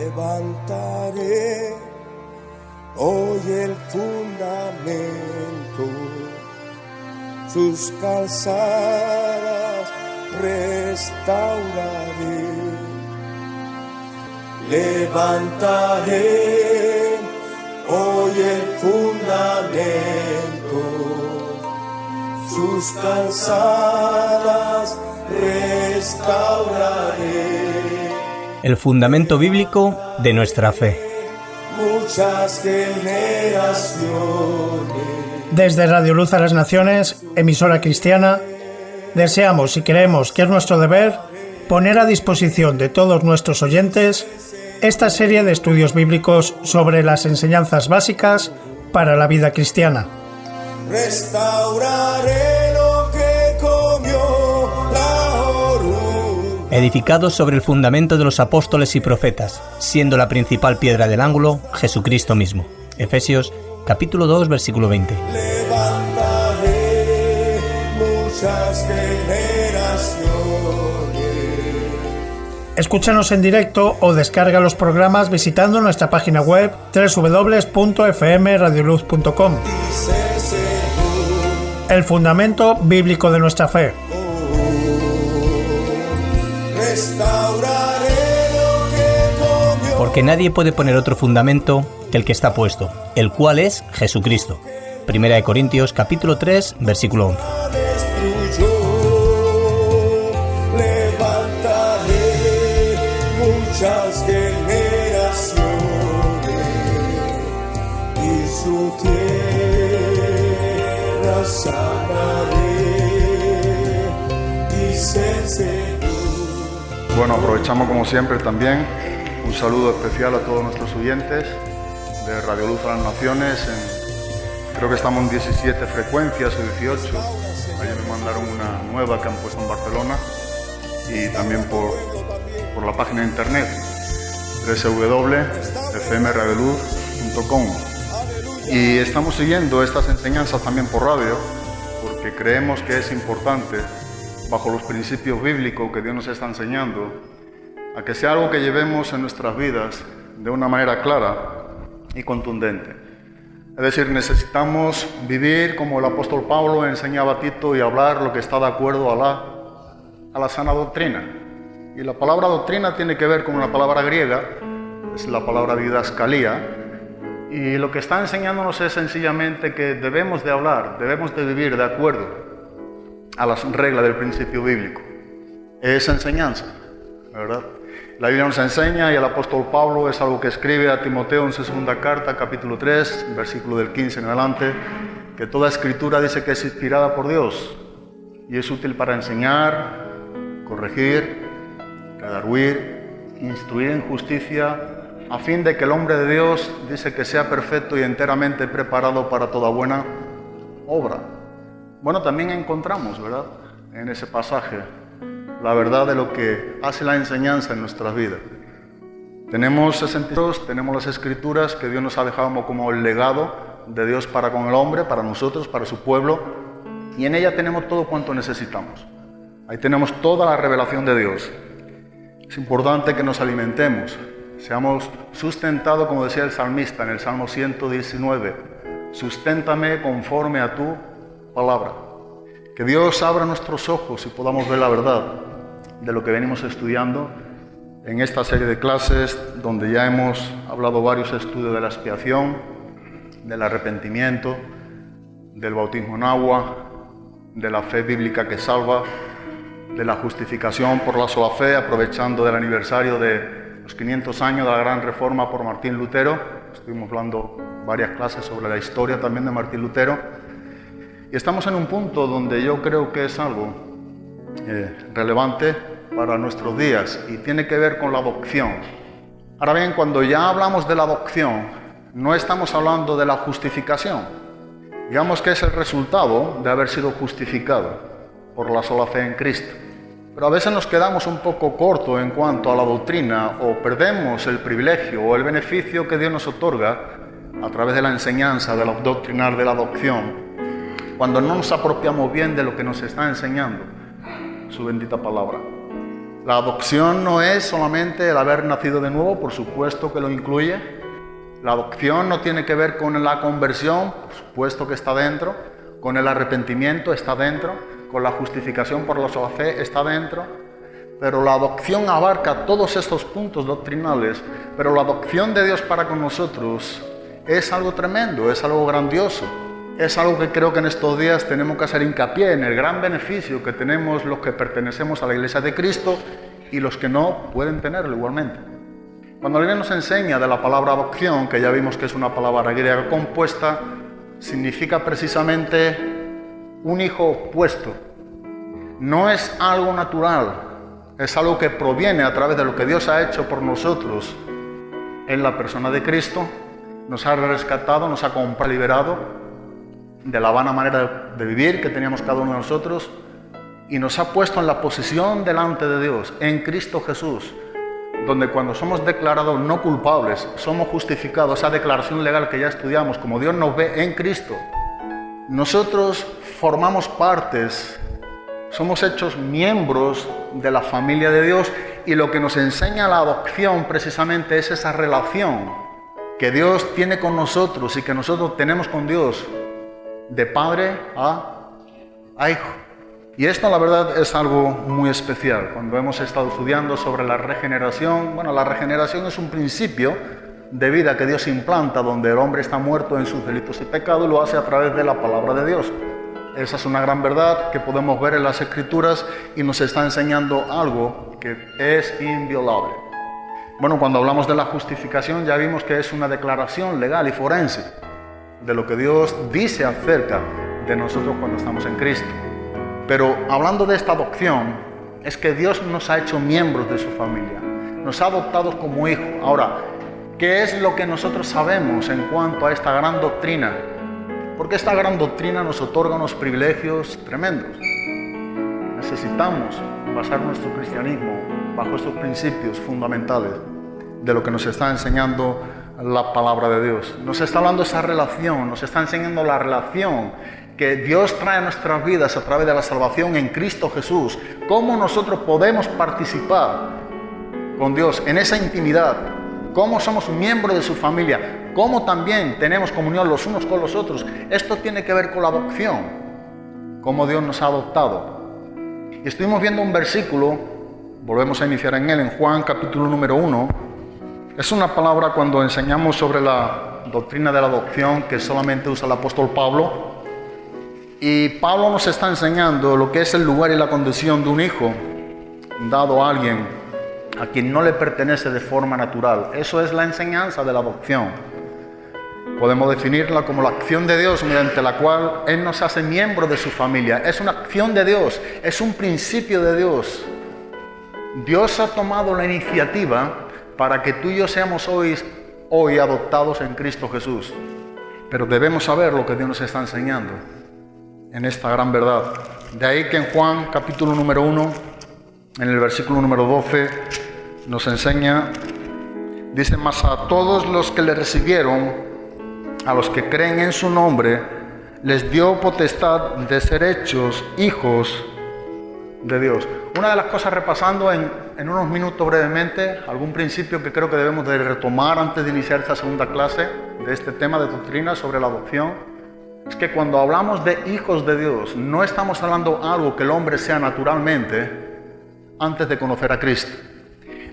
levantaré hoy el fundamento, sus calzadas restauraré. Levantaré hoy el fundamento, sus calzadas restauraré. El fundamento bíblico de nuestra fe. Muchas generaciones. Desde Radio Luz a las Naciones, emisora cristiana, deseamos y creemos que es nuestro deber poner a disposición de todos nuestros oyentes esta serie de estudios bíblicos sobre las enseñanzas básicas para la vida cristiana. Restauraré lo que comió la oruga. Edificados sobre el fundamento de los apóstoles y profetas, siendo la principal piedra del ángulo Jesucristo mismo. Efesios capítulo 2, versículo 20. Levantaré muchas generaciones. Escúchanos en directo o descarga los programas visitando nuestra página web www.fmradioluz.com. El fundamento bíblico de nuestra fe. Porque nadie puede poner otro fundamento que el que está puesto, el cual es Jesucristo. Primera de Corintios capítulo 3, versículo 11. Muchas generaciones y su tierra sanaré, dice el Señor. Bueno, aprovechamos como siempre también un saludo especial a todos nuestros oyentes de Radio Luz a las Naciones. Creo que estamos en 17 frecuencias o 18. Ayer me mandaron una nueva que han puesto en Barcelona y también por la página de internet www.fmradioluz.com. Y estamos siguiendo estas enseñanzas también por radio porque creemos que es importante, bajo los principios bíblicos que Dios nos está enseñando, a que sea algo que llevemos en nuestras vidas de una manera clara y contundente. Es decir, necesitamos vivir como el apóstol Pablo enseñaba a Tito y hablar lo que está de acuerdo a la sana doctrina. Y la palabra doctrina tiene que ver con una palabra griega, es la palabra didascalía, y lo que está enseñándonos es sencillamente que debemos de hablar, debemos de vivir de acuerdo a las reglas del principio bíblico. Es enseñanza, ¿verdad? La Biblia nos enseña, y el apóstol Pablo es algo que escribe a Timoteo en su segunda carta, capítulo 3, versículo del 15 en adelante, que toda escritura dice que es inspirada por Dios y es útil para enseñar, corregir, redarguir, instruir en justicia, a fin de que el hombre de Dios, dice, que sea perfecto y enteramente preparado para toda buena obra. Bueno, también encontramos, ¿verdad?, en ese pasaje, la verdad de lo que hace la enseñanza en nuestras vidas. Tenemos 62, tenemos las escrituras que Dios nos ha dejado como el legado de Dios para con el hombre, para nosotros, para su pueblo, y en ella tenemos todo cuanto necesitamos. Ahí tenemos toda la revelación de Dios. Es importante que nos alimentemos, seamos sustentados, como decía el salmista en el Salmo 119, susténtame conforme a tu palabra. Que Dios abra nuestros ojos y podamos ver la verdad de lo que venimos estudiando en esta serie de clases, donde ya hemos hablado varios estudios de la expiación, del arrepentimiento, del bautismo en agua, de la fe bíblica que salva, de la justificación por la sola fe, aprovechando del aniversario de los 500 años de la gran reforma por Martín Lutero. Estuvimos hablando varias clases sobre la historia también de Martín Lutero. Y estamos en un punto donde yo creo que es algo relevante para nuestros días y tiene que ver con la adopción. Ahora bien, cuando ya hablamos de la adopción, no estamos hablando de la justificación. Digamos que es el resultado de haber sido justificado por la sola fe en Cristo. Pero a veces nos quedamos un poco cortos en cuanto a la doctrina, o perdemos el privilegio o el beneficio que Dios nos otorga a través de la enseñanza de la doctrinal de la adopción, cuando no nos apropiamos bien de lo que nos está enseñando su bendita palabra. La adopción no es solamente el haber nacido de nuevo, por supuesto que lo incluye. La adopción no tiene que ver con la conversión, por supuesto que está dentro. Con el arrepentimiento está dentro. Con la justificación por la sola fe está dentro. Pero la adopción abarca todos estos puntos doctrinales. Pero la adopción de Dios para con nosotros es algo tremendo, es algo grandioso. Es algo que creo que en estos días tenemos que hacer hincapié en el gran beneficio que tenemos los que pertenecemos a la Iglesia de Cristo y los que no pueden tenerlo igualmente. Cuando la Biblia nos enseña de la palabra adopción, que ya vimos que es una palabra griega compuesta, significa precisamente un hijo puesto. No es algo natural, es algo que proviene a través de lo que Dios ha hecho por nosotros en la persona de Cristo. Nos ha rescatado, nos ha comprado, liberado de la vana manera de vivir que teníamos cada uno de nosotros y nos ha puesto en la posición delante de Dios, en Cristo Jesús, donde cuando somos declarados no culpables, somos justificados, esa declaración legal que ya estudiamos, como Dios nos ve en Cristo, nosotros formamos partes, somos hechos miembros de la familia de Dios y lo que nos enseña la adopción precisamente es esa relación que Dios tiene con nosotros y que nosotros tenemos con Dios, de padre a hijo. Y esto la verdad es algo muy especial. Cuando hemos estado estudiando sobre la regeneración, la regeneración es un principio de vida que Dios implanta donde el hombre está muerto en sus delitos y pecados y lo hace a través de la palabra de Dios. Esa es una gran verdad que podemos ver en las Escrituras y nos está enseñando algo que es inviolable. Cuando hablamos de la justificación ya vimos que es una declaración legal y forense de lo que Dios dice acerca de nosotros cuando estamos en Cristo. Pero hablando de esta adopción, es que Dios nos ha hecho miembros de su familia, nos ha adoptado como hijos. Ahora, ¿qué es lo que nosotros sabemos en cuanto a esta gran doctrina? Porque esta gran doctrina nos otorga unos privilegios tremendos. Necesitamos basar nuestro cristianismo bajo estos principios fundamentales de lo que nos está enseñando la palabra de Dios. Nos está hablando de esa relación, nos está enseñando la relación que Dios trae a nuestras vidas a través de la salvación en Cristo Jesús. Cómo nosotros podemos participar con Dios en esa intimidad, cómo somos miembros de su familia, cómo también tenemos comunión los unos con los otros. Esto tiene que ver con la adopción, cómo Dios nos ha adoptado. Y estuvimos viendo un versículo, volvemos a iniciar en él, en Juan capítulo número 1. Es una palabra cuando enseñamos sobre la doctrina de la adopción que solamente usa el apóstol Pablo. Y Pablo nos está enseñando lo que es el lugar y la condición de un hijo dado a alguien a quien no le pertenece de forma natural. Eso es la enseñanza de la adopción. Podemos definirla como la acción de Dios mediante la cual Él nos hace miembros de su familia. Es una acción de Dios, es un principio de Dios. Dios ha tomado la iniciativa para que tú y yo seamos hoy adoptados en Cristo Jesús. Pero debemos saber lo que Dios nos está enseñando en esta gran verdad. De ahí que en Juan capítulo número 1, en el versículo número 12, nos enseña, dice: mas a todos los que le recibieron, a los que creen en su nombre, les dio potestad de ser hechos hijos de Dios. Una de las cosas, repasando en unos minutos brevemente, algún principio que creo que debemos de retomar antes de iniciar esta segunda clase de este tema de doctrina sobre la adopción, es que cuando hablamos de hijos de Dios, no estamos hablando de algo que el hombre sea naturalmente antes de conocer a Cristo.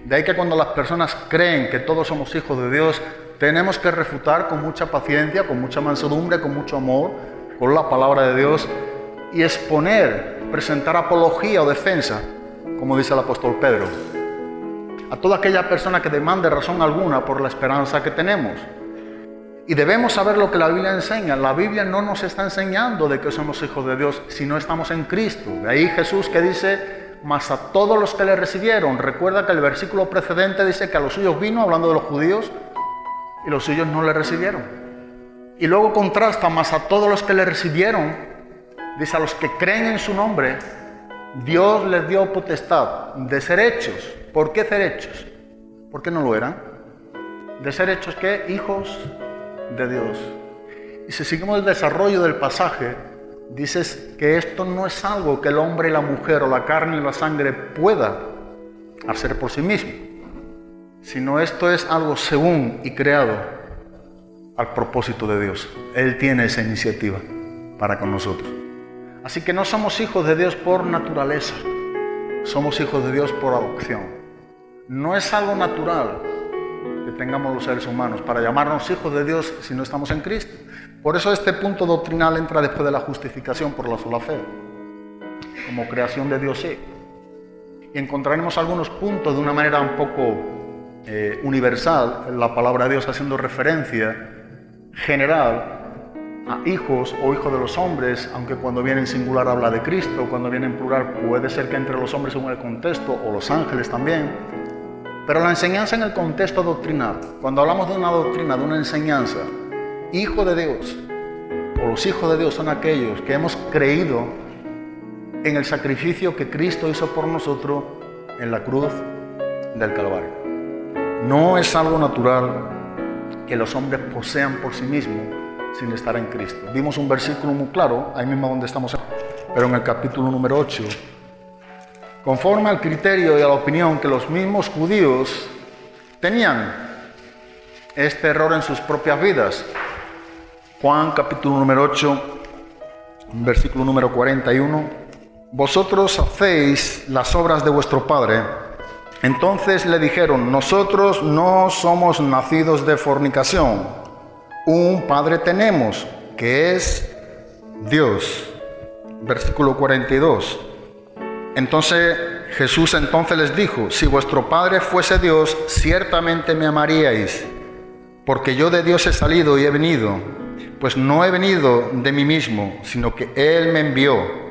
De ahí que cuando las personas creen que todos somos hijos de Dios, tenemos que refutar con mucha paciencia, con mucha mansedumbre, con mucho amor, con la palabra de Dios y exponer, presentar apología o defensa, como dice el apóstol Pedro, a toda aquella persona que demande razón alguna por la esperanza que tenemos. Y debemos saber lo que la Biblia enseña. La Biblia no nos está enseñando de que somos hijos de Dios si no estamos en Cristo. De ahí Jesús que dice: mas a todos los que le recibieron. Recuerda que el versículo precedente dice que a los suyos vino, hablando de los judíos, y los suyos no le recibieron. Y luego contrasta: mas a todos los que le recibieron, dice, a los que creen en su nombre, Dios les dio potestad de ser hechos. ¿Por qué ser hechos? ¿Por qué no lo eran? De ser hechos, ¿qué? Hijos de Dios. Y si seguimos el desarrollo del pasaje, dices que esto no es algo que el hombre y la mujer, o la carne y la sangre, pueda hacer por sí mismo, sino esto es algo según y creado al propósito de Dios. Él tiene esa iniciativa para con nosotros. Así que no somos hijos de Dios por naturaleza, somos hijos de Dios por adopción. No es algo natural que tengamos los seres humanos para llamarnos hijos de Dios si no estamos en Cristo. Por eso este punto doctrinal entra después de la justificación por la sola fe, como creación de Dios sí. Y encontraremos algunos puntos de una manera un poco universal, en la palabra de Dios haciendo referencia general a hijos o hijos de los hombres, aunque cuando viene en singular habla de Cristo, cuando viene en plural puede ser que entre los hombres según el contexto, o los ángeles también. Pero la enseñanza en el contexto doctrinal, cuando hablamos de una doctrina, de una enseñanza, hijo de Dios, o los hijos de Dios son aquellos que hemos creído en el sacrificio que Cristo hizo por nosotros en la cruz del Calvario. No es algo natural que los hombres posean por sí mismos sin estar en Cristo. Vimos un versículo muy claro, ahí mismo donde estamos, pero en el capítulo número 8, conforme al criterio y a la opinión que los mismos judíos tenían este error en sus propias vidas. Juan capítulo número 8, versículo número 41, vosotros hacéis las obras de vuestro padre. Entonces le dijeron, nosotros no somos nacidos de fornicación, un padre tenemos, que es Dios. Versículo 42. Entonces Jesús les dijo, si vuestro padre fuese Dios, ciertamente me amaríais, porque yo de Dios he salido y he venido, pues no he venido de mí mismo, sino que Él me envió.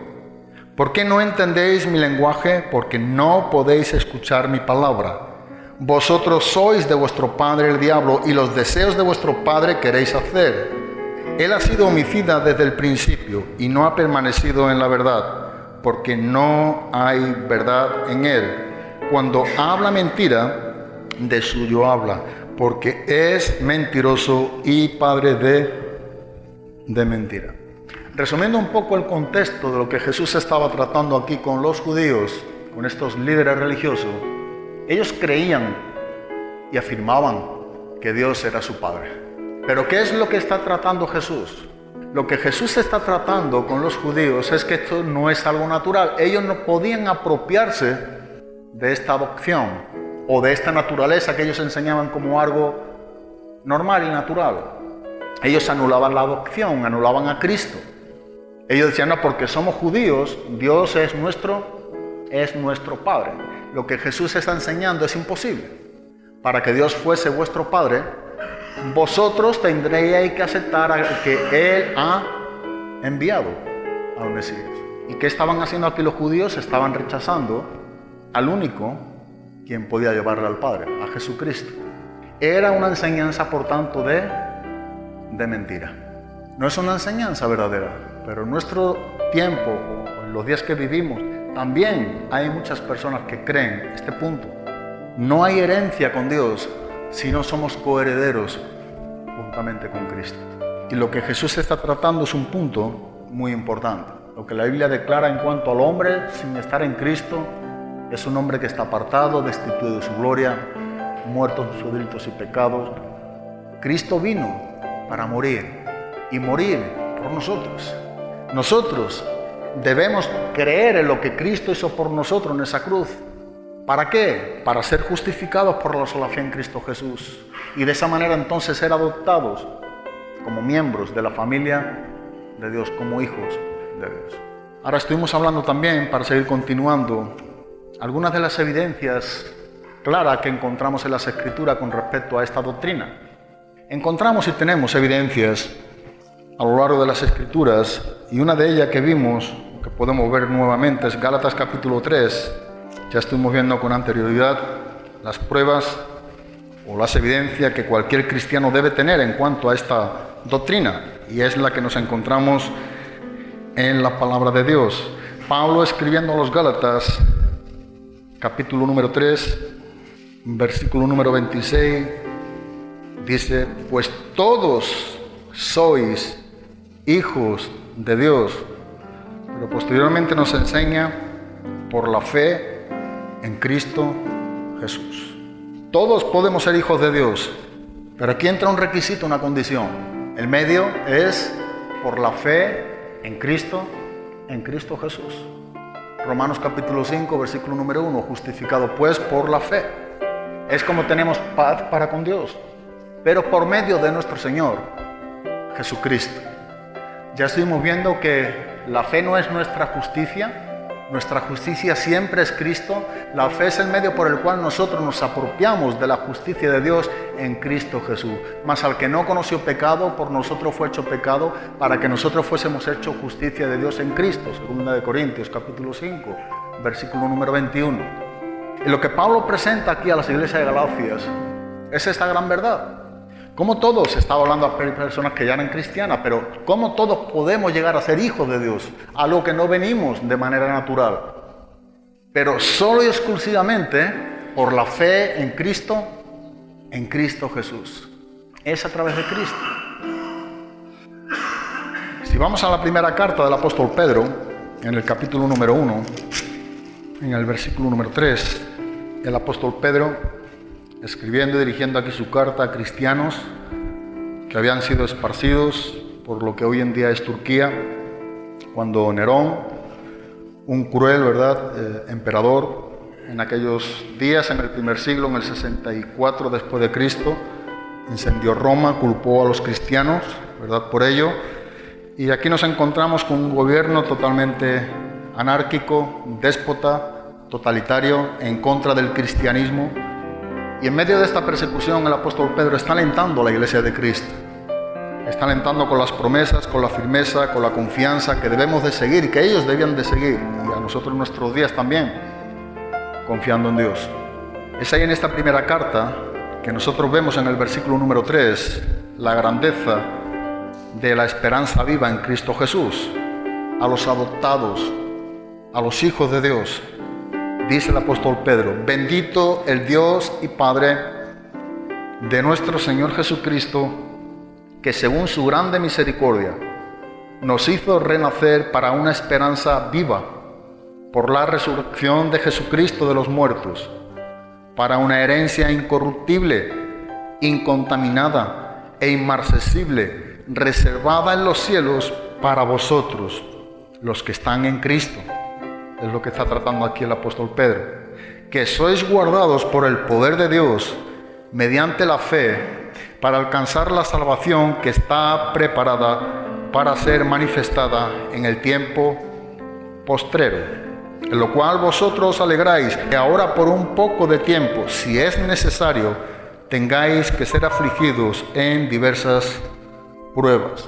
¿Por qué no entendéis mi lenguaje? Porque no podéis escuchar mi palabra. Vosotros sois de vuestro padre el diablo, y los deseos de vuestro padre queréis hacer. Él ha sido homicida desde el principio, y no ha permanecido en la verdad, porque no hay verdad en él. Cuando habla mentira, de suyo habla, porque es mentiroso y padre de mentira. Resumiendo un poco el contexto de lo que Jesús estaba tratando aquí con los judíos, con estos líderes religiosos, ellos creían y afirmaban que Dios era su Padre. Pero ¿qué es lo que está tratando Jesús? Lo que Jesús está tratando con los judíos es que esto no es algo natural. Ellos no podían apropiarse de esta adopción o de esta naturaleza que ellos enseñaban como algo normal y natural. Ellos anulaban la adopción, anulaban a Cristo. Ellos decían, no, porque somos judíos, Dios es nuestro Padre. Lo que Jesús está enseñando es imposible. Para que Dios fuese vuestro Padre, vosotros tendréis que aceptar que Él ha enviado al Mesías. ¿Y qué estaban haciendo aquí los judíos? Estaban rechazando al único quien podía llevarle al Padre, a Jesucristo. Era una enseñanza, por tanto, de mentira. No es una enseñanza verdadera. Pero en nuestro tiempo, o en los días que vivimos, también hay muchas personas que creen este punto. No hay herencia con Dios si no somos coherederos juntamente con Cristo. Y lo que Jesús está tratando es un punto muy importante. Lo que la Biblia declara en cuanto al hombre sin estar en Cristo es un hombre que está apartado, destituido de su gloria, muerto en sus delitos y pecados. Cristo vino para morir y morir por nosotros. Nosotros debemos creer en lo que Cristo hizo por nosotros en esa cruz. ¿Para qué? Para ser justificados por la sola fe en Cristo Jesús. Y de esa manera entonces ser adoptados como miembros de la familia de Dios, como hijos de Dios. Ahora estuvimos hablando también, para seguir continuando, algunas de las evidencias claras que encontramos en las Escrituras con respecto a esta doctrina. Encontramos y tenemos evidencias a lo largo de las Escrituras, y una de ellas que vimos, que podemos ver nuevamente, es Gálatas capítulo 3. Ya estuvimos viendo con anterioridad las pruebas o las evidencias que cualquier cristiano debe tener en cuanto a esta doctrina, y es la que nos encontramos en la palabra de Dios. Pablo, escribiendo a los Gálatas, capítulo número 3, versículo número 26, dice, pues todos sois hijos de Dios. Pero posteriormente nos enseña, por la fe en Cristo Jesús. Todos podemos ser hijos de Dios, pero aquí entra un requisito, una condición. El medio es por la fe en Cristo Jesús. Romanos capítulo 5, versículo número 1, justificado pues por la fe. Es como tenemos paz para con Dios, pero por medio de nuestro Señor Jesucristo. Ya estuvimos viendo que la fe no es nuestra justicia siempre es Cristo. La fe es el medio por el cual nosotros nos apropiamos de la justicia de Dios en Cristo Jesús. Mas al que no conoció pecado, por nosotros fue hecho pecado, para que nosotros fuésemos hechos justicia de Dios en Cristo. 2 Corintios capítulo 5, versículo número 21. Y lo que Pablo presenta aquí a las iglesias de Galacias es esta gran verdad. Como todos, estaba hablando a personas que ya eran cristianas, pero cómo todos podemos llegar a ser hijos de Dios, a lo que no venimos de manera natural, pero solo y exclusivamente por la fe en Cristo Jesús. Es a través de Cristo. Si vamos a la primera carta del apóstol Pedro, en el capítulo número 1, en el versículo número 3, el apóstol Pedro, escribiendo y dirigiendo aquí su carta a cristianos que habían sido esparcidos por lo que hoy en día es Turquía, cuando Nerón, un cruel, emperador, en aquellos días, en el primer siglo, en el 64 después de Cristo, incendió Roma, culpó a los cristianos, por ello, y aquí nos encontramos con un gobierno totalmente anárquico, déspota, totalitario, en contra del cristianismo. Y en medio de esta persecución el apóstol Pedro está alentando a la iglesia de Cristo. Está alentando con las promesas, con la firmeza, con la confianza que debemos de seguir, que ellos debían de seguir, y a nosotros en nuestros días también, confiando en Dios. Es ahí en esta primera carta que nosotros vemos en el versículo número 3 la grandeza de la esperanza viva en Cristo Jesús, a los adoptados, a los hijos de Dios. Dice el apóstol Pedro: bendito el Dios y Padre de nuestro Señor Jesucristo, que según su grande misericordia nos hizo renacer para una esperanza viva por la resurrección de Jesucristo de los muertos, para una herencia incorruptible, incontaminada e inmarcesible, reservada en los cielos para vosotros, los que están en Cristo. Es lo que está tratando aquí el apóstol Pedro. Que sois guardados por el poder de Dios mediante la fe para alcanzar la salvación que está preparada para ser manifestada en el tiempo postrero. En lo cual vosotros os alegráis que ahora por un poco de tiempo, si es necesario, tengáis que ser afligidos en diversas pruebas.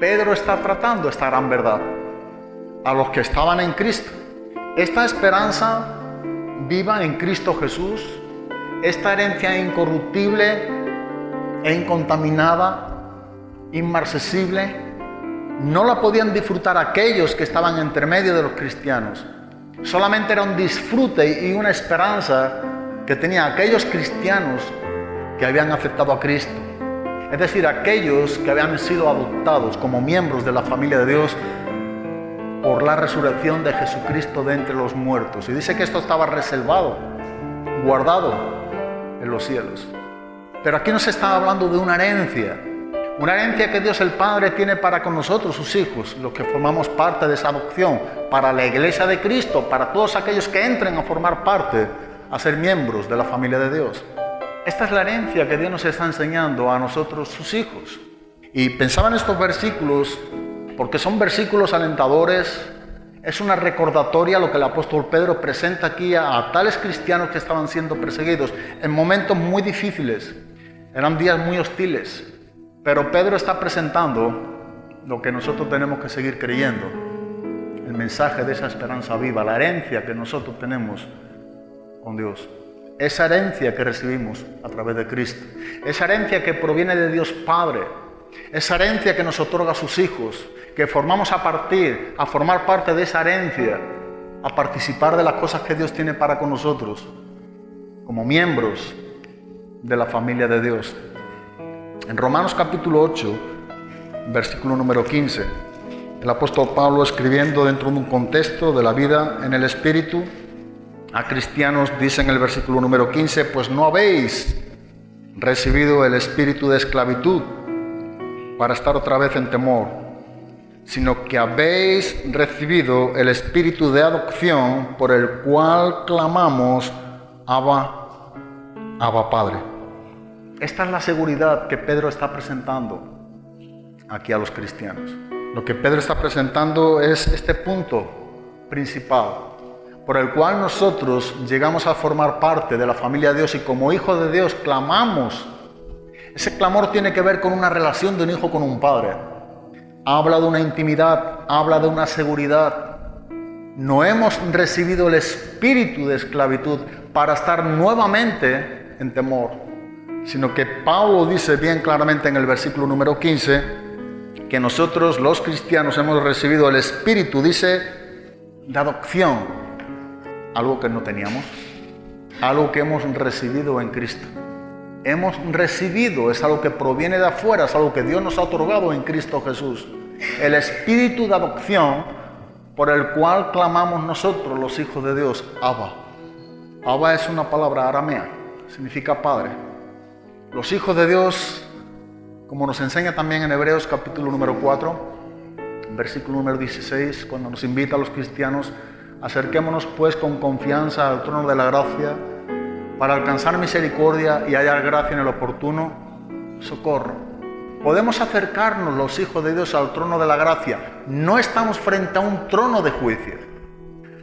Pedro está tratando esta gran verdad a los que estaban en Cristo. Esta esperanza viva en Cristo Jesús, esta herencia incorruptible e incontaminada, inmarcesible, no la podían disfrutar aquellos que estaban entre medio de los cristianos. Solamente era un disfrute y una esperanza que tenían aquellos cristianos que habían aceptado a Cristo. Es decir, aquellos que habían sido adoptados como miembros de la familia de Dios por la resurrección de Jesucristo de entre los muertos. Y dice que esto estaba reservado, guardado en los cielos. Pero aquí nos está hablando de una herencia que Dios el Padre tiene para con nosotros, sus hijos, los que formamos parte de esa adopción, para la iglesia de Cristo, para todos aquellos que entren a formar parte, a ser miembros de la familia de Dios. Esta es la herencia que Dios nos está enseñando a nosotros, sus hijos. Y pensaba en estos versículos porque son versículos alentadores. Es una recordatoria lo que el apóstol Pedro presenta aquí a tales cristianos que estaban siendo perseguidos en momentos muy difíciles. Eran días muy hostiles, pero Pedro está presentando lo que nosotros tenemos que seguir creyendo, el mensaje de esa esperanza viva, la herencia que nosotros tenemos con Dios, esa herencia que recibimos a través de Cristo, esa herencia que proviene de Dios Padre, esa herencia que nos otorga a sus hijos, que formamos a formar parte de esa herencia, a participar de las cosas que Dios tiene para con nosotros, como miembros de la familia de Dios. En Romanos capítulo 8, versículo número 15, el apóstol Pablo, escribiendo dentro de un contexto de la vida en el Espíritu, a cristianos, dice en el versículo número 15, pues no habéis recibido el espíritu de esclavitud para estar otra vez en temor, sino que habéis recibido el espíritu de adopción por el cual clamamos, Abba, Abba Padre. Esta es la seguridad que Pedro está presentando aquí a los cristianos. Lo que Pedro está presentando es este punto principal, por el cual nosotros llegamos a formar parte de la familia de Dios y como hijos de Dios clamamos. Ese clamor tiene que ver con una relación de un hijo con un padre. Habla de una intimidad, habla de una seguridad. No hemos recibido el espíritu de esclavitud para estar nuevamente en temor, sino que Pablo dice bien claramente en el versículo número 15 que nosotros los cristianos hemos recibido el espíritu, dice, de adopción, algo que no teníamos, algo que hemos recibido en Cristo. Hemos recibido, es algo que proviene de afuera, es algo que Dios nos ha otorgado en Cristo Jesús. El espíritu de adopción por el cual clamamos nosotros, los hijos de Dios, Abba. Abba es una palabra aramea, significa padre. Los hijos de Dios, como nos enseña también en Hebreos capítulo número 4, versículo número 16, cuando nos invita a los cristianos, acerquémonos pues con confianza al trono de la gracia, para alcanzar misericordia y hallar gracia en el oportuno socorro. Podemos acercarnos los hijos de Dios al trono de la gracia. No estamos frente a un trono de juicio.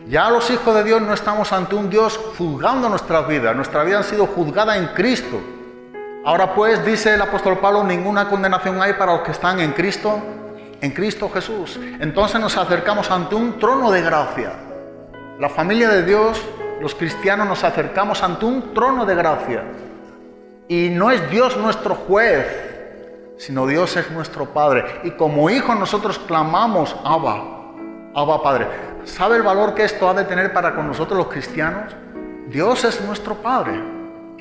Ya los hijos de Dios no estamos ante un Dios juzgando nuestras vidas. Nuestra vida ha sido juzgada en Cristo. Ahora pues, dice el apóstol Pablo, ninguna condenación hay para los que están en Cristo Jesús. Entonces nos acercamos ante un trono de gracia. La familia de Dios, los cristianos, nos acercamos ante un trono de gracia. Y no es Dios nuestro juez, sino Dios es nuestro Padre. Y como hijos nosotros clamamos, Abba, Abba Padre. ¿Sabe el valor que esto ha de tener para con nosotros los cristianos? Dios es nuestro Padre.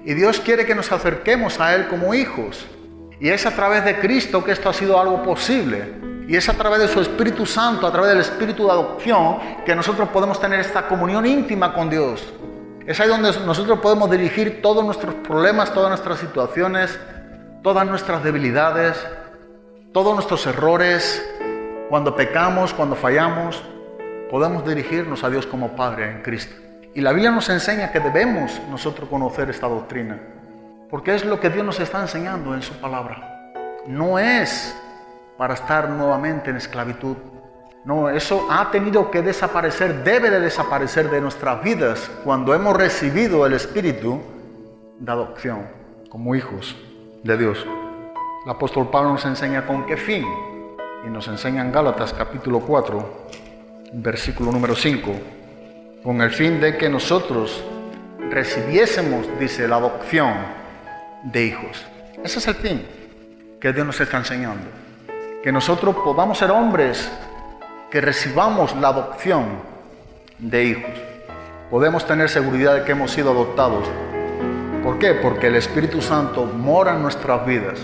Y Dios quiere que nos acerquemos a Él como hijos. Y es a través de Cristo que esto ha sido algo posible. Y es a través de su Espíritu Santo, a través del Espíritu de adopción, que nosotros podemos tener esta comunión íntima con Dios. Es ahí donde nosotros podemos dirigir todos nuestros problemas, todas nuestras situaciones, todas nuestras debilidades, todos nuestros errores. Cuando pecamos, cuando fallamos, podemos dirigirnos a Dios como Padre en Cristo. Y la Biblia nos enseña que debemos nosotros conocer esta doctrina, porque es lo que Dios nos está enseñando en su palabra. No es para estar nuevamente en esclavitud. No, eso ha tenido que desaparecer, debe de desaparecer de nuestras vidas cuando hemos recibido el espíritu de adopción como hijos de Dios. El apóstol Pablo nos enseña con qué fin, y nos enseña en Gálatas capítulo 4, versículo número 5, con el fin de que nosotros recibiésemos, dice, la adopción de hijos. Ese es el fin que Dios nos está enseñando. Que nosotros podamos ser hombres que recibamos la adopción de hijos. Podemos tener seguridad de que hemos sido adoptados. ¿Por qué? Porque el Espíritu Santo mora en nuestras vidas.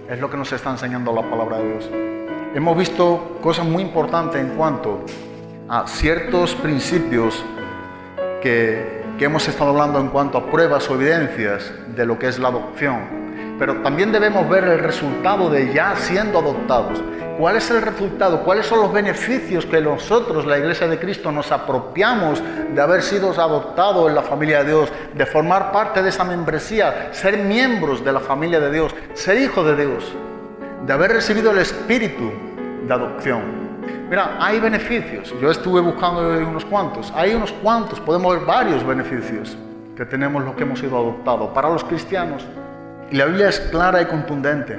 Es lo que nos está enseñando la palabra de Dios. Hemos visto cosas muy importantes en cuanto a ciertos principios que hemos estado hablando en cuanto a pruebas o evidencias de lo que es la adopción. Pero también debemos ver el resultado de ya siendo adoptados. ¿Cuál es el resultado? ¿Cuáles son los beneficios que nosotros, la Iglesia de Cristo, nos apropiamos de haber sido adoptados en la familia de Dios, de formar parte de esa membresía, ser miembros de la familia de Dios, ser hijos de Dios, de haber recibido el espíritu de adopción? Mira, hay beneficios. Yo estuve buscando unos cuantos. Hay unos cuantos, podemos ver varios beneficios que tenemos los que hemos sido adoptados para los cristianos. Y la Biblia es clara y contundente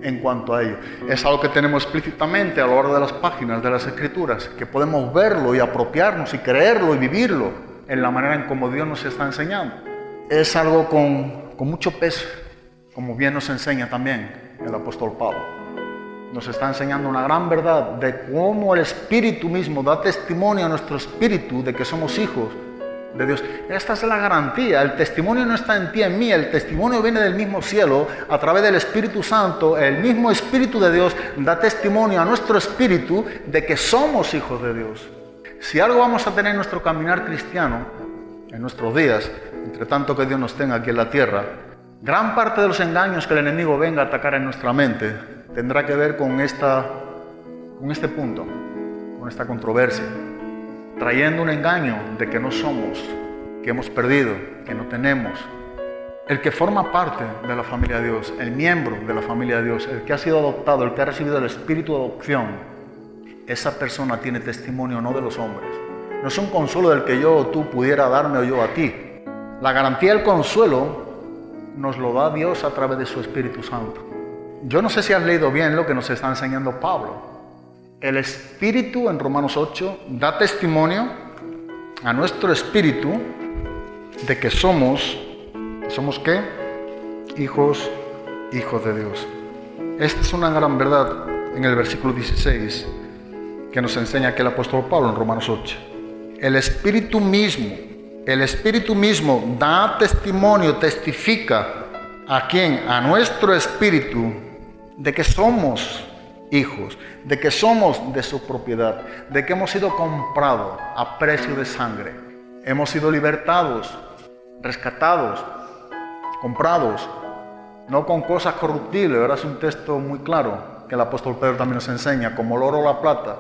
en cuanto a ello. Es algo que tenemos explícitamente a lo largo de las páginas de las Escrituras, que podemos verlo y apropiarnos y creerlo y vivirlo en la manera en como Dios nos está enseñando. Es algo con mucho peso, como bien nos enseña también el apóstol Pablo. Nos está enseñando una gran verdad de cómo el Espíritu mismo da testimonio a nuestro espíritu de que somos hijos de Dios. Esta es la garantía. El testimonio no está en ti, en mí. El testimonio viene del mismo cielo a través del Espíritu Santo. El mismo Espíritu de Dios da testimonio a nuestro espíritu de que somos hijos de Dios. Si algo vamos a tener en nuestro caminar cristiano, en nuestros días, entre tanto que Dios nos tenga aquí en la tierra, gran parte de los engaños que el enemigo venga a atacar en nuestra mente tendrá que ver con este punto, con esta controversia, trayendo un engaño de que no somos, que hemos perdido, que no tenemos. El que forma parte de la familia de Dios, el miembro de la familia de Dios, el que ha sido adoptado, el que ha recibido el espíritu de adopción, esa persona tiene testimonio no de los hombres. No es un consuelo del que yo o tú pudiera darme o yo a ti. La garantía del consuelo nos lo da Dios a través de su Espíritu Santo. Yo no sé si has leído bien lo que nos está enseñando Pablo. El Espíritu en Romanos 8 da testimonio a nuestro espíritu de que somos ¿qué? Hijos de Dios. Esta es una gran verdad en el versículo 16 que nos enseña aquí el apóstol Pablo en Romanos 8. El Espíritu mismo da testimonio, testifica ¿a quién? A nuestro espíritu de que somos hijos, de que somos de su propiedad, de que hemos sido comprados a precio de sangre, hemos sido libertados, rescatados, comprados, no con cosas corruptibles. ¿Verdad? Es un texto muy claro que el apóstol Pedro también nos enseña, como el oro o la plata,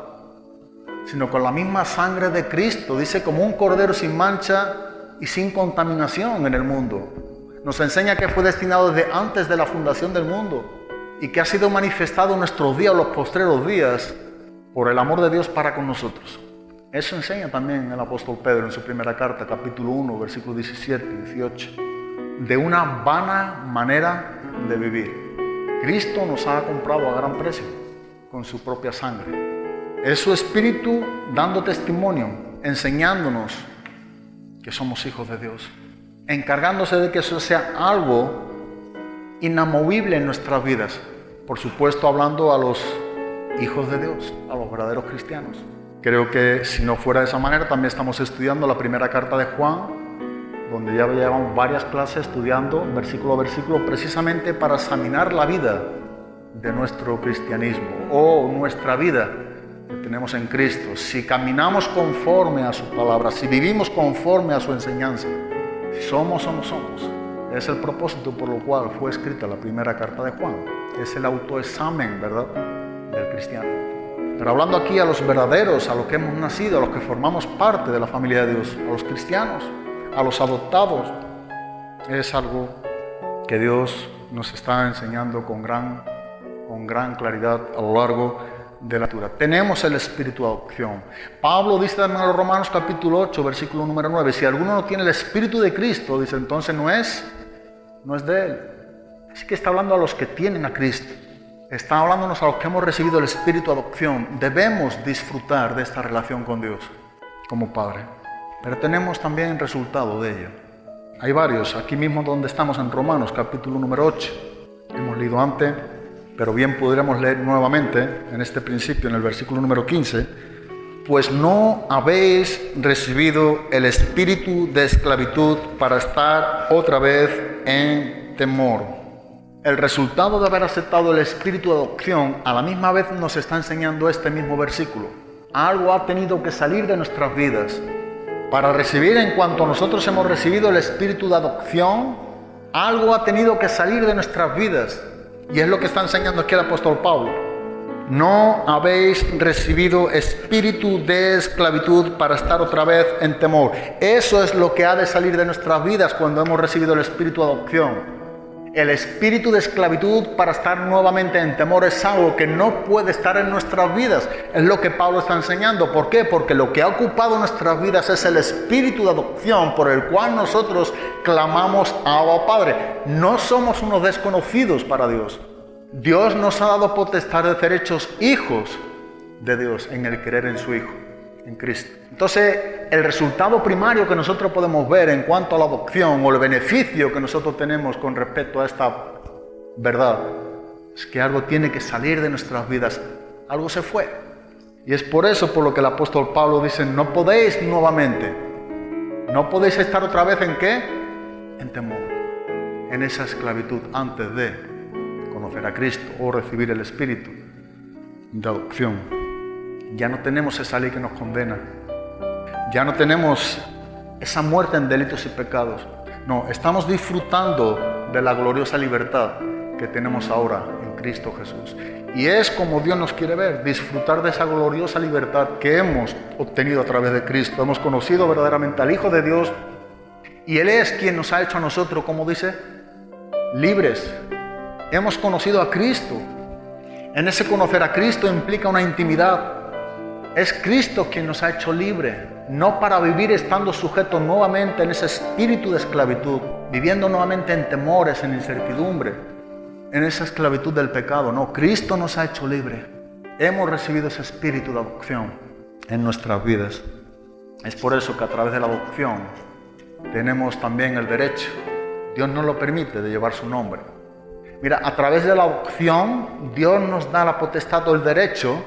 sino con la misma sangre de Cristo. Dice, como un cordero sin mancha y sin contaminación en el mundo. Nos enseña que fue destinado desde antes de la fundación del mundo y que ha sido manifestado en nuestros días, los postreros días, por el amor de Dios para con nosotros. Eso enseña también el apóstol Pedro en su primera carta, capítulo 1, versículos 17 y 18. De una vana manera de vivir. Cristo nos ha comprado a gran precio con su propia sangre. Es su Espíritu dando testimonio, enseñándonos que somos hijos de Dios, encargándose de que eso sea algo inamovible en nuestras vidas. Por supuesto, hablando a los hijos de Dios, a los verdaderos cristianos. Creo que si no fuera de esa manera, también estamos estudiando la primera carta de Juan, donde ya llevamos varias clases estudiando versículo a versículo, precisamente para examinar la vida de nuestro cristianismo o nuestra vida que tenemos en Cristo. Si caminamos conforme a su palabra, si vivimos conforme a su enseñanza, si somos o no somos. Es el propósito por lo cual fue escrita la primera carta de Juan. Es el autoexamen, ¿verdad?, del cristiano. Pero hablando aquí a los verdaderos, a los que hemos nacido, a los que formamos parte de la familia de Dios, a los cristianos, a los adoptados, es algo que Dios nos está enseñando con gran claridad a lo largo de la lectura. Tenemos el espíritu de adopción. Pablo dice también a los Romanos capítulo 8, versículo número 9, si alguno no tiene el espíritu de Cristo, dice, entonces no es de él. Así que está hablando a los que tienen a Cristo. Está hablándonos a los que hemos recibido el espíritu de adopción. Debemos disfrutar de esta relación con Dios como Padre. Pero tenemos también el resultado de ello. Hay varios, aquí mismo donde estamos en Romanos, capítulo número 8. Hemos leído antes, pero bien podríamos leer nuevamente en este principio, en el versículo número 15. Pues no habéis recibido el espíritu de esclavitud para estar otra vez en temor. El resultado de haber aceptado el espíritu de adopción, a la misma vez nos está enseñando este mismo versículo. Algo ha tenido que salir de nuestras vidas. Para recibir, en cuanto nosotros hemos recibido el espíritu de adopción, algo ha tenido que salir de nuestras vidas. Y es lo que está enseñando aquí el apóstol Pablo. No habéis recibido espíritu de esclavitud para estar otra vez en temor. Eso es lo que ha de salir de nuestras vidas cuando hemos recibido el espíritu de adopción. El espíritu de esclavitud para estar nuevamente en temor es algo que no puede estar en nuestras vidas. Es lo que Pablo está enseñando. ¿Por qué? Porque lo que ha ocupado nuestras vidas es el espíritu de adopción por el cual nosotros clamamos a Abba Padre. No somos unos desconocidos para Dios. Dios nos ha dado potestad de ser hechos hijos de Dios en el creer en su Hijo, en Cristo. Entonces, el resultado primario que nosotros podemos ver en cuanto a la adopción o el beneficio que nosotros tenemos con respecto a esta verdad es que algo tiene que salir de nuestras vidas. Algo se fue. Y es por eso por lo que el apóstol Pablo dice, no podéis nuevamente, no podéis estar otra vez ¿en qué? En temor, en esa esclavitud antes de conocer a Cristo o recibir el espíritu de adopción. Ya no tenemos esa ley que nos condena. Ya no tenemos esa muerte en delitos y pecados. No, estamos disfrutando de la gloriosa libertad que tenemos ahora en Cristo Jesús. Y es como Dios nos quiere ver, disfrutar de esa gloriosa libertad que hemos obtenido a través de Cristo. Hemos conocido verdaderamente al Hijo de Dios y Él es quien nos ha hecho a nosotros, como dice, libres. Hemos conocido a Cristo. En ese conocer a Cristo implica una intimidad. Es Cristo quien nos ha hecho libre, no para vivir estando sujetos nuevamente en ese espíritu de esclavitud, viviendo nuevamente en temores, en incertidumbre, en esa esclavitud del pecado. No, Cristo nos ha hecho libre. Hemos recibido ese espíritu de adopción en nuestras vidas. Es por eso que a través de la adopción tenemos también el derecho, Dios nos lo permite, de llevar su nombre. Mira, a través de la adopción Dios nos da la potestad o el derecho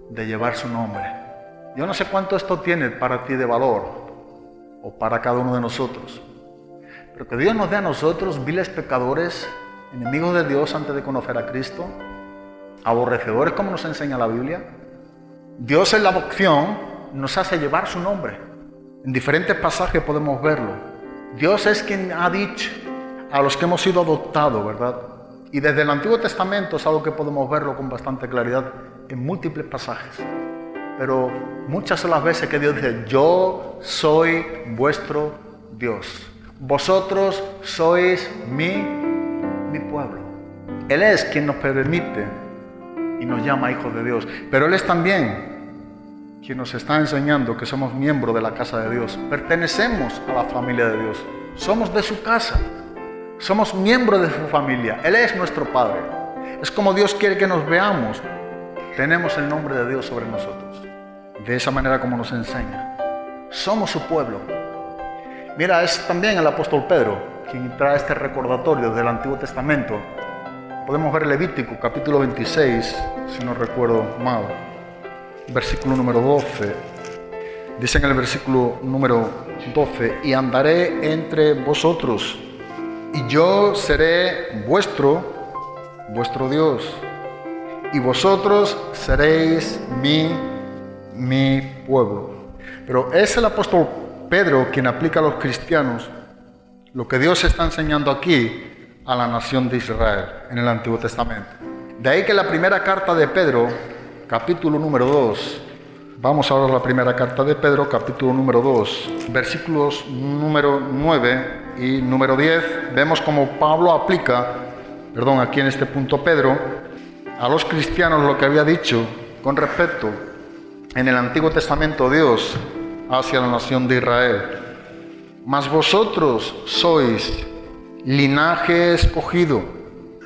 de llevar su nombre. Yo no sé cuánto esto tiene para ti de valor o para cada uno de nosotros, pero que Dios nos dé a nosotros, viles pecadores, enemigos de Dios antes de conocer a Cristo, aborrecedores como nos enseña la Biblia. Dios en la adopción nos hace llevar su nombre. En diferentes pasajes podemos verlo. Dios es quien ha dicho a los que hemos sido adoptados, ¿verdad? Y desde el Antiguo Testamento es algo que podemos verlo con bastante claridad en múltiples pasajes. Pero muchas son las veces que Dios dice: yo soy vuestro Dios. Vosotros sois mi pueblo. Él es quien nos permite y nos llama hijos de Dios. Pero Él es también quien nos está enseñando que somos miembros de la casa de Dios. Pertenecemos a la familia de Dios. Somos de su casa. Somos miembros de su familia. Él es nuestro Padre. Es como Dios quiere que nos veamos. Tenemos el nombre de Dios sobre nosotros. De esa manera como nos enseña. Somos su pueblo. Mira, es también el apóstol Pedro quien trae este recordatorio del Antiguo Testamento. Podemos ver Levítico capítulo 26, si no recuerdo mal. Versículo número 12. Dice en el versículo número 12: y andaré entre vosotros, y yo seré vuestro Dios, y vosotros seréis mi pueblo. Pero es el apóstol Pedro quien aplica a los cristianos lo que Dios está enseñando aquí a la nación de Israel en el Antiguo Testamento. De ahí que la primera carta de Pedro, capítulo número 2, vamos ahora a la primera carta de Pedro, capítulo número 2, versículos número 9 y número 10, vemos como Pablo aplica, aquí en este punto Pedro, a los cristianos lo que había dicho con respecto en el Antiguo Testamento Dios hacia la nación de Israel. Mas vosotros sois linaje escogido,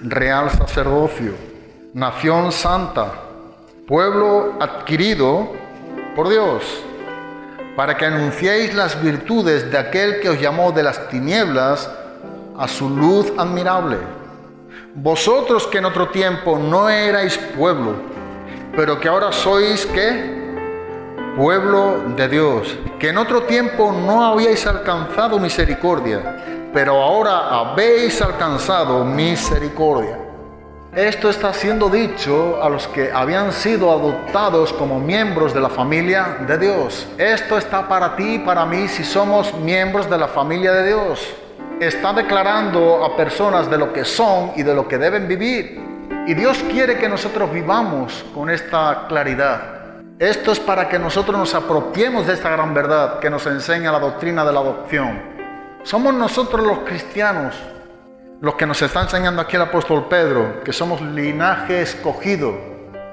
real sacerdocio, nación santa, pueblo adquirido por Dios, para que anunciéis las virtudes de aquel que os llamó de las tinieblas a su luz admirable. Vosotros que en otro tiempo no erais pueblo, pero que ahora sois, ¿qué? Pueblo de Dios, que en otro tiempo no habíais alcanzado misericordia, pero ahora habéis alcanzado misericordia. Esto está siendo dicho a los que habían sido adoptados como miembros de la familia de Dios. Esto está para ti y para mí si somos miembros de la familia de Dios. Está declarando a personas de lo que son y de lo que deben vivir. Y Dios quiere que nosotros vivamos con esta claridad. Esto es para que nosotros nos apropiemos de esta gran verdad que nos enseña la doctrina de la adopción. Somos nosotros los cristianos los que nos está enseñando aquí el apóstol Pedro, que somos linaje escogido.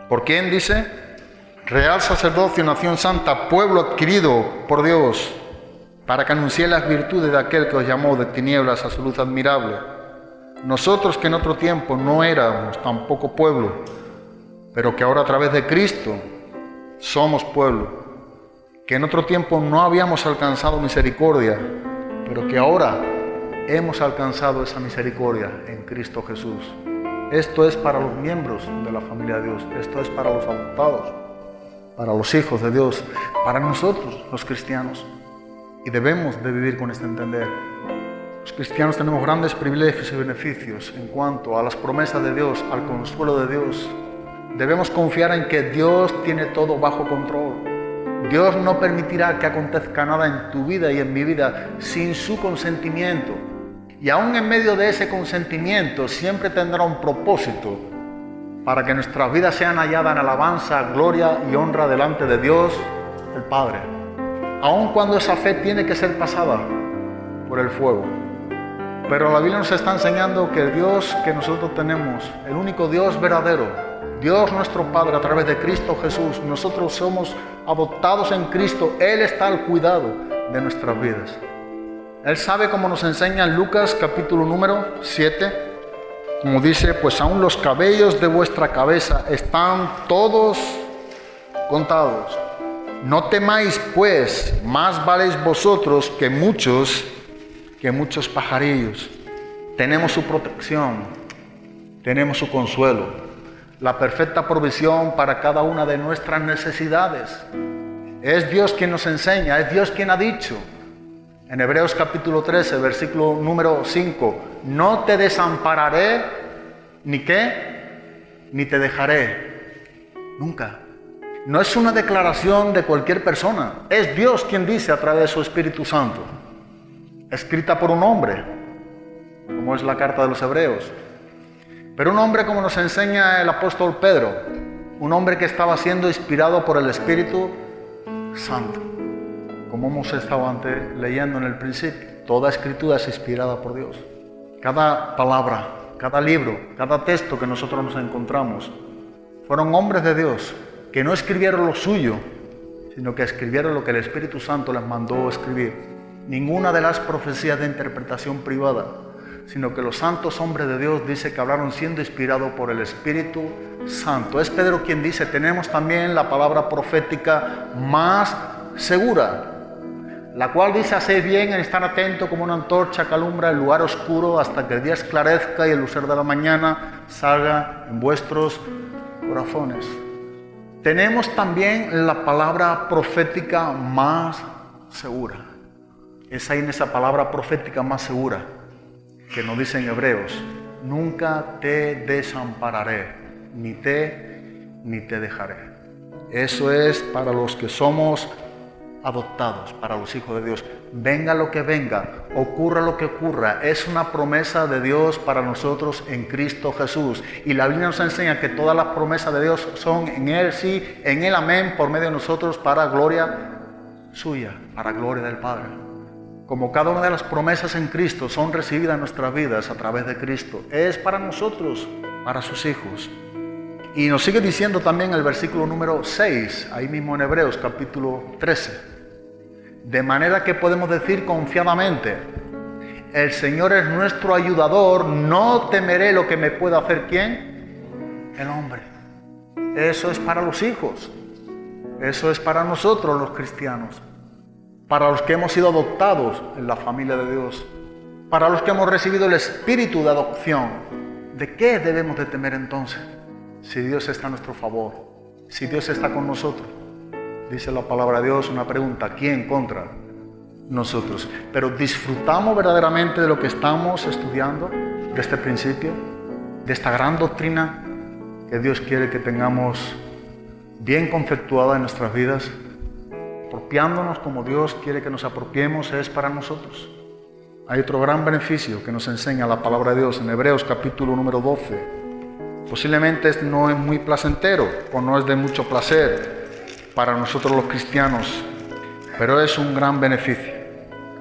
¿Por quién dice? Real sacerdocio, nación santa, pueblo adquirido por Dios, para que anuncie las virtudes de aquel que os llamó de tinieblas a su luz admirable. Nosotros que en otro tiempo no éramos tampoco pueblo, pero que ahora a través de Cristo somos pueblo, que en otro tiempo no habíamos alcanzado misericordia, pero que ahora hemos alcanzado esa misericordia en Cristo Jesús. Esto es para los miembros de la familia de Dios, esto es para los adoptados, para los hijos de Dios, para nosotros los cristianos. Y debemos de vivir con este entender. Los cristianos tenemos grandes privilegios y beneficios en cuanto a las promesas de Dios, al consuelo de Dios. Debemos confiar en que Dios tiene todo bajo control. Dios no permitirá que acontezca nada en tu vida y en mi vida sin su consentimiento. Y aún en medio de ese consentimiento siempre tendrá un propósito para que nuestras vidas sean halladas en alabanza, gloria y honra delante de Dios, el Padre. Aun cuando esa fe tiene que ser pasada por el fuego. Pero la Biblia nos está enseñando que el Dios que nosotros tenemos, el único Dios verdadero, Dios nuestro Padre a través de Cristo Jesús, nosotros somos adoptados en Cristo, Él está al cuidado de nuestras vidas. Él sabe, como nos enseña en Lucas capítulo número 7, como dice, pues aún los cabellos de vuestra cabeza están todos contados. No temáis pues, más valéis vosotros que muchos pajarillos. Tenemos su protección, tenemos su consuelo, la perfecta provisión para cada una de nuestras necesidades. Es Dios quien nos enseña, es Dios quien ha dicho. En Hebreos capítulo 13, versículo número 5, no te desampararé, ni qué, ni te dejaré, nunca. No es una declaración de cualquier persona, es Dios quien dice a través de su Espíritu Santo, escrita por un hombre, como es la carta de los Hebreos. Pero un hombre, como nos enseña el apóstol Pedro, un hombre que estaba siendo inspirado por el Espíritu Santo. Como hemos estado antes leyendo en el principio, toda escritura es inspirada por Dios. Cada palabra, cada libro, cada texto que nosotros nos encontramos, fueron hombres de Dios que no escribieron lo suyo, sino que escribieron lo que el Espíritu Santo les mandó escribir. Ninguna de las profecías de interpretación privada, sino que los santos hombres de Dios dice que hablaron siendo inspirados por el Espíritu Santo. Es Pedro quien dice, tenemos también la palabra profética más segura, la cual dice, haced bien en estar atento como una antorcha que alumbra el lugar oscuro hasta que el día esclarezca y el lucero de la mañana salga en vuestros corazones. Tenemos también la palabra profética más segura. Es ahí en esa palabra profética más segura que nos dice en Hebreos, nunca te desampararé, ni te dejaré. Eso es para los que somos adoptados, para los hijos de Dios. Venga lo que venga, ocurra lo que ocurra, es una promesa de Dios para nosotros en Cristo Jesús. Y la Biblia nos enseña que todas las promesas de Dios son en Él sí, en Él amén, por medio de nosotros, para gloria suya, para gloria del Padre. Como cada una de las promesas en Cristo son recibidas en nuestras vidas a través de Cristo, es para nosotros, para sus hijos. Y nos sigue diciendo también el versículo número 6, ahí mismo en Hebreos capítulo 13. De manera que podemos decir confiadamente, el Señor es nuestro ayudador, no temeré lo que me pueda hacer ¿quién? El hombre. Eso es para los hijos, eso es para nosotros los cristianos, para los que hemos sido adoptados en la familia de Dios, para los que hemos recibido el espíritu de adopción. ¿De qué debemos de temer entonces? Si Dios está a nuestro favor, si Dios está con nosotros. Dice la palabra de Dios, una pregunta, ¿quién contra nosotros? Pero disfrutamos verdaderamente de lo que estamos estudiando, de este principio, de esta gran doctrina que Dios quiere que tengamos bien conceptuada en nuestras vidas, apropiándonos como Dios quiere que nos apropiemos, es para nosotros. Hay otro gran beneficio que nos enseña la palabra de Dios en Hebreos capítulo número 12. Posiblemente no es muy placentero o no es de mucho placer para nosotros los cristianos, pero es un gran beneficio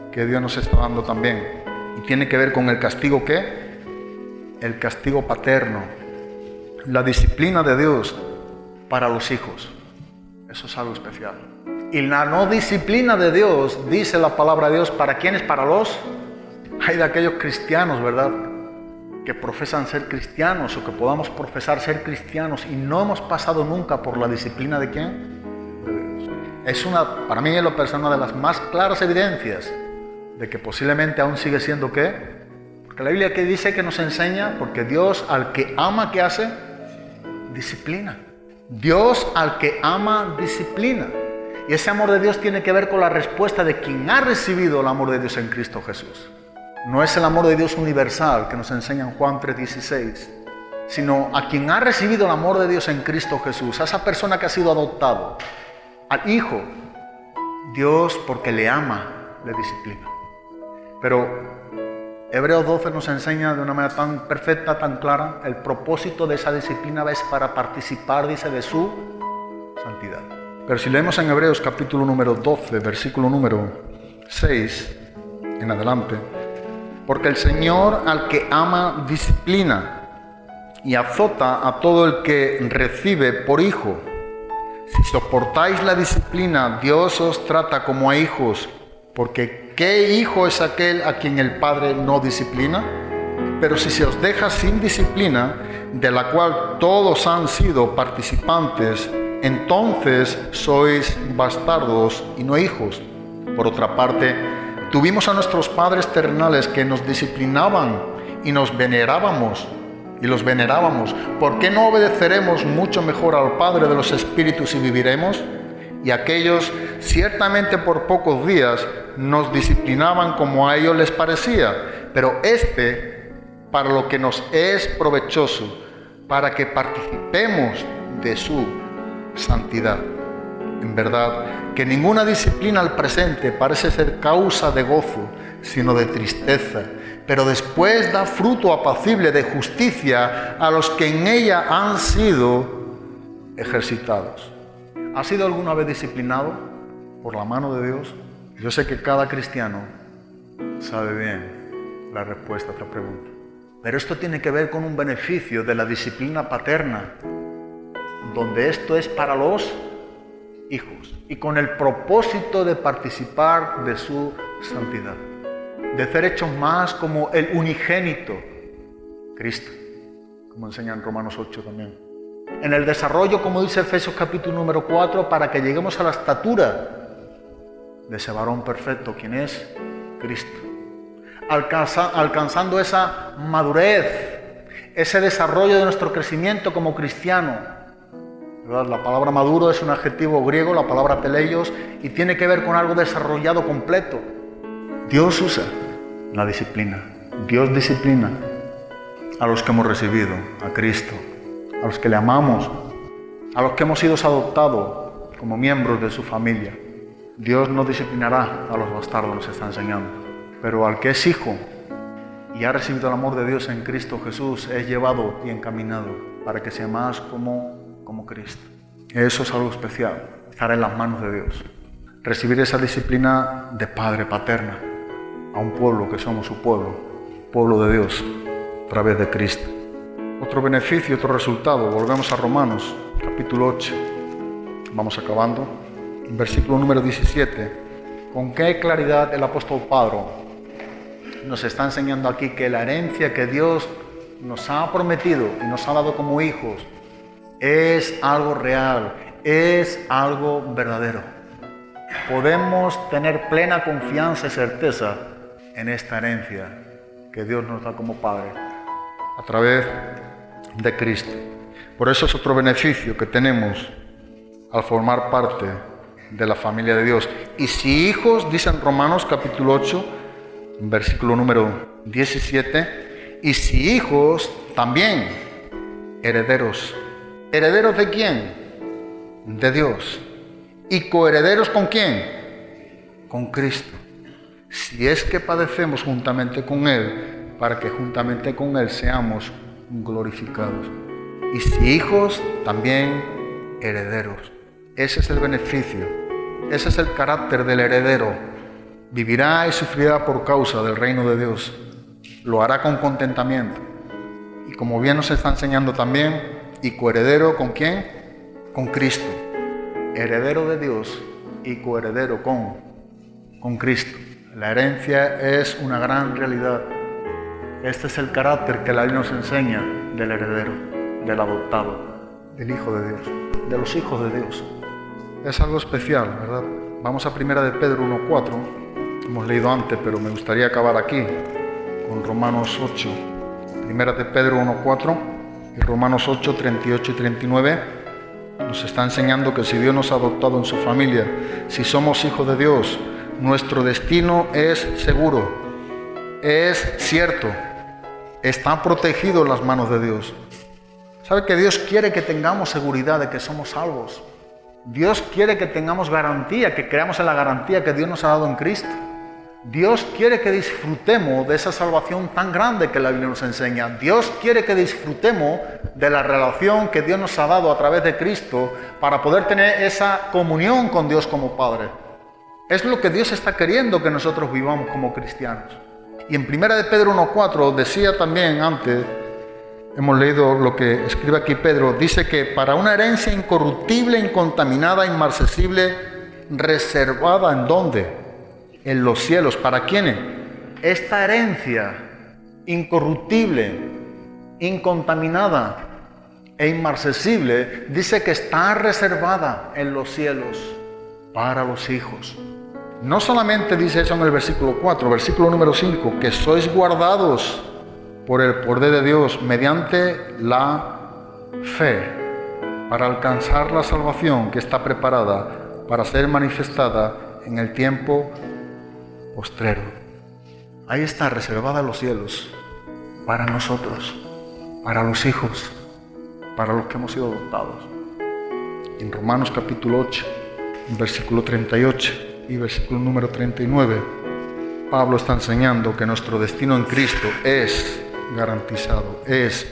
que Dios nos está dando también. Y tiene que ver con el castigo ¿qué? El castigo paterno, la disciplina de Dios para los hijos. Eso es algo especial. Y la no disciplina de Dios, dice la palabra de Dios, ¿para quiénes? Para los... Hay de aquellos cristianos, ¿verdad?, que profesan ser cristianos o que podamos profesar ser cristianos y no hemos pasado nunca por la disciplina de ¿quién? Es para mí en lo personal, una de las más claras evidencias de que posiblemente aún sigue siendo ¿qué? Porque la Biblia que dice que nos enseña, porque Dios al que ama, ¿qué hace? Disciplina. Dios al que ama, disciplina. Y ese amor de Dios tiene que ver con la respuesta de quien ha recibido el amor de Dios en Cristo Jesús. No es el amor de Dios universal que nos enseña en Juan 3:16, sino a quien ha recibido el amor de Dios en Cristo Jesús, a esa persona que ha sido adoptado, al Hijo Dios, porque le ama, le disciplina. Pero Hebreos 12 nos enseña de una manera tan perfecta, tan clara, el propósito de esa disciplina es para participar, dice, de su santidad. Pero si leemos en Hebreos capítulo número 12, versículo número 6 en adelante, porque el Señor al que ama disciplina y azota a todo el que recibe por hijo. Si soportáis la disciplina, Dios os trata como a hijos, porque ¿qué hijo es aquel a quien el Padre no disciplina? Pero si se os deja sin disciplina, de la cual todos han sido participantes, entonces sois bastardos y no hijos. Por otra parte, tuvimos a nuestros padres terrenales que nos disciplinaban y los venerábamos. ¿Por qué no obedeceremos mucho mejor al Padre de los Espíritus y viviremos? Y aquellos, ciertamente por pocos días, nos disciplinaban como a ellos les parecía, pero para lo que nos es provechoso, para que participemos de su santidad. En verdad, que ninguna disciplina al presente parece ser causa de gozo, sino de tristeza, pero después da fruto apacible de justicia a los que en ella han sido ejercitados. ¿Has sido alguna vez disciplinado por la mano de Dios? Yo sé que cada cristiano sabe bien la respuesta a esta pregunta. Pero esto tiene que ver con un beneficio de la disciplina paterna, donde esto es para los hijos y con el propósito de participar de su santidad, de ser hechos más como el unigénito, Cristo, como enseña en Romanos 8 también. En el desarrollo, como dice Efesios capítulo número 4, para que lleguemos a la estatura de ese varón perfecto, quien es Cristo. Alcanzando esa madurez, ese desarrollo de nuestro crecimiento como cristiano. ¿Verdad? La palabra maduro es un adjetivo griego, la palabra teleios, y tiene que ver con algo desarrollado completo. Dios usa la disciplina. Dios disciplina a los que hemos recibido a Cristo, a los que le amamos, a los que hemos sido adoptados como miembros de su familia. Dios no disciplinará a los bastardos, nos está enseñando. Pero al que es hijo y ha recibido el amor de Dios en Cristo Jesús, es llevado y encaminado para que sea más como Cristo. Eso es algo especial, estar en las manos de Dios. Recibir esa disciplina de padre, paterna, a un pueblo que somos su pueblo de Dios, a través de Cristo. Otro beneficio, otro resultado, volvemos a Romanos, capítulo 8. Vamos acabando. Versículo número 17. Con qué claridad el apóstol Pablo nos está enseñando aquí que la herencia que Dios nos ha prometido y nos ha dado como hijos es algo real, es algo verdadero. Podemos tener plena confianza y certeza en esta herencia que Dios nos da como Padre a través de Cristo. Por eso es otro beneficio que tenemos al formar parte de la familia de Dios. Y si hijos, dice en Romanos capítulo 8, versículo número 17, y si hijos, también herederos. ¿Herederos de quién? De Dios. ¿Y coherederos con quién? Con Cristo. Si es que padecemos juntamente con Él, para que juntamente con Él seamos glorificados. Y si hijos, también herederos. Ese es el beneficio, ese es el carácter del heredero. Vivirá y sufrirá por causa del reino de Dios. Lo hará con contentamiento. Y como bien nos está enseñando también, y coheredero ¿con quién? Con Cristo. Heredero de Dios y coheredero con Cristo. La herencia es una gran realidad. Este es el carácter que la Biblia nos enseña del heredero, del adoptado, del Hijo de Dios, de los hijos de Dios. Es algo especial, ¿verdad? Vamos a 1 de Pedro 1:4. Hemos leído antes, pero me gustaría acabar aquí con Romanos 8. 1 de Pedro 1:4 y Romanos 8, 38 y 39. Nos está enseñando que si Dios nos ha adoptado en su familia, si somos hijos de Dios, nuestro destino es seguro, es cierto, está protegido en las manos de Dios. ¿Sabe que Dios quiere que tengamos seguridad de que somos salvos? Dios quiere que tengamos garantía, que creamos en la garantía que Dios nos ha dado en Cristo. Dios quiere que disfrutemos de esa salvación tan grande que la Biblia nos enseña. Dios quiere que disfrutemos de la relación que Dios nos ha dado a través de Cristo para poder tener esa comunión con Dios como Padre. Es lo que Dios está queriendo que nosotros vivamos como cristianos. Y en 1 de Pedro 1:4 decía también antes, hemos leído lo que escribe aquí Pedro, dice que para una herencia incorruptible, incontaminada, inmarcesible, reservada ¿en dónde? En los cielos. ¿Para quiénes? Esta herencia incorruptible, incontaminada e inmarcesible, dice que está reservada en los cielos para los hijos. No solamente dice eso en el versículo 4, versículo número 5, que sois guardados por el poder de Dios mediante la fe para alcanzar la salvación que está preparada para ser manifestada en el tiempo postrero. Ahí está reservada en los cielos para nosotros, para los hijos, para los que hemos sido adoptados. En Romanos capítulo 8, versículo 38 y versículo número 39, Pablo está enseñando que nuestro destino en Cristo es garantizado, es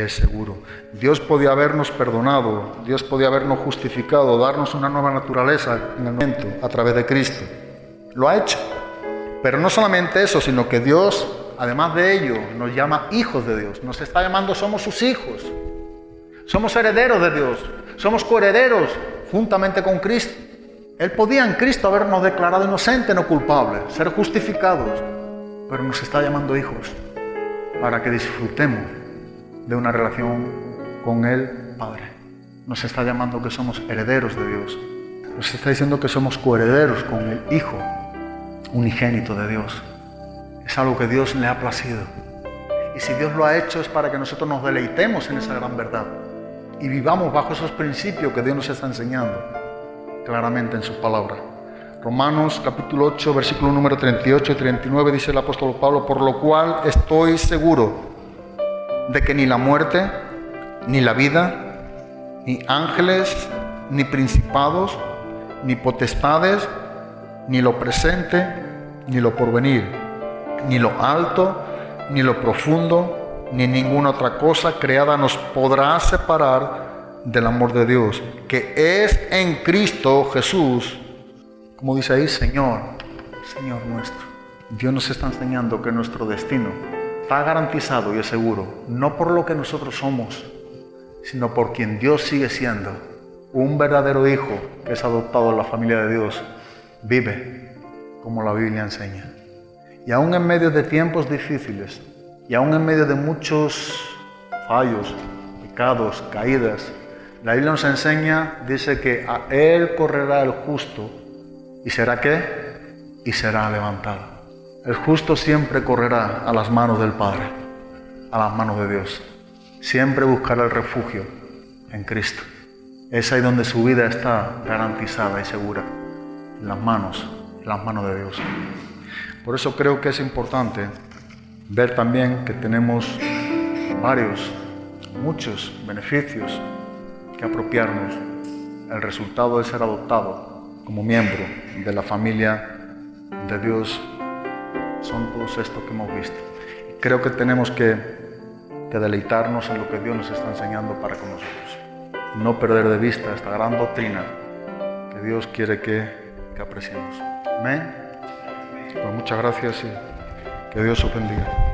seguro. Dios podía habernos perdonado, Dios podía habernos justificado, darnos una nueva naturaleza en el momento a través de Cristo. Lo ha hecho. Pero no solamente eso, sino que Dios, además de ello, nos llama hijos de Dios. Nos está llamando, somos sus hijos. Somos herederos de Dios. Somos coherederos juntamente con Cristo. Él podía en Cristo habernos declarado inocentes, no culpables, ser justificados. Pero nos está llamando hijos para que disfrutemos de una relación con el Padre. Nos está llamando que somos herederos de Dios. Nos está diciendo que somos coherederos con el Hijo unigénito de Dios. Es algo que Dios le ha placido. Y si Dios lo ha hecho es para que nosotros nos deleitemos en esa gran verdad y vivamos bajo esos principios que Dios nos está enseñando claramente en su palabra. Romanos capítulo 8, versículo número 38 y 39 dice el apóstol Pablo: por lo cual estoy seguro de que ni la muerte, ni la vida, ni ángeles, ni principados, ni potestades, ni lo presente, ni lo porvenir, ni lo alto, ni lo profundo, ni ninguna otra cosa creada nos podrá separar del amor de Dios, que es en Cristo Jesús, como dice ahí, Señor nuestro. Dios nos está enseñando que nuestro destino está garantizado y es seguro, no por lo que nosotros somos, sino por quien Dios sigue siendo. Un verdadero hijo que es adoptado en la familia de Dios vive como la Biblia enseña. Y aún en medio de tiempos difíciles, y aún en medio de muchos fallos, pecados, caídas, la Biblia nos enseña, dice que a él correrá el justo, ¿y será qué? Y será levantado. El justo siempre correrá a las manos del Padre, a las manos de Dios. Siempre buscará el refugio en Cristo. Es ahí donde su vida está garantizada y segura, en las manos de Dios. Por eso creo que es importante ver también que tenemos muchos beneficios que apropiarnos. El resultado de ser adoptado como miembro de la familia de Dios son todos estos que hemos visto. Y creo que tenemos que deleitarnos en lo que Dios nos está enseñando para con nosotros. No perder de vista esta gran doctrina que Dios quiere que apreciemos. Amén. Pues muchas gracias y que Dios os bendiga.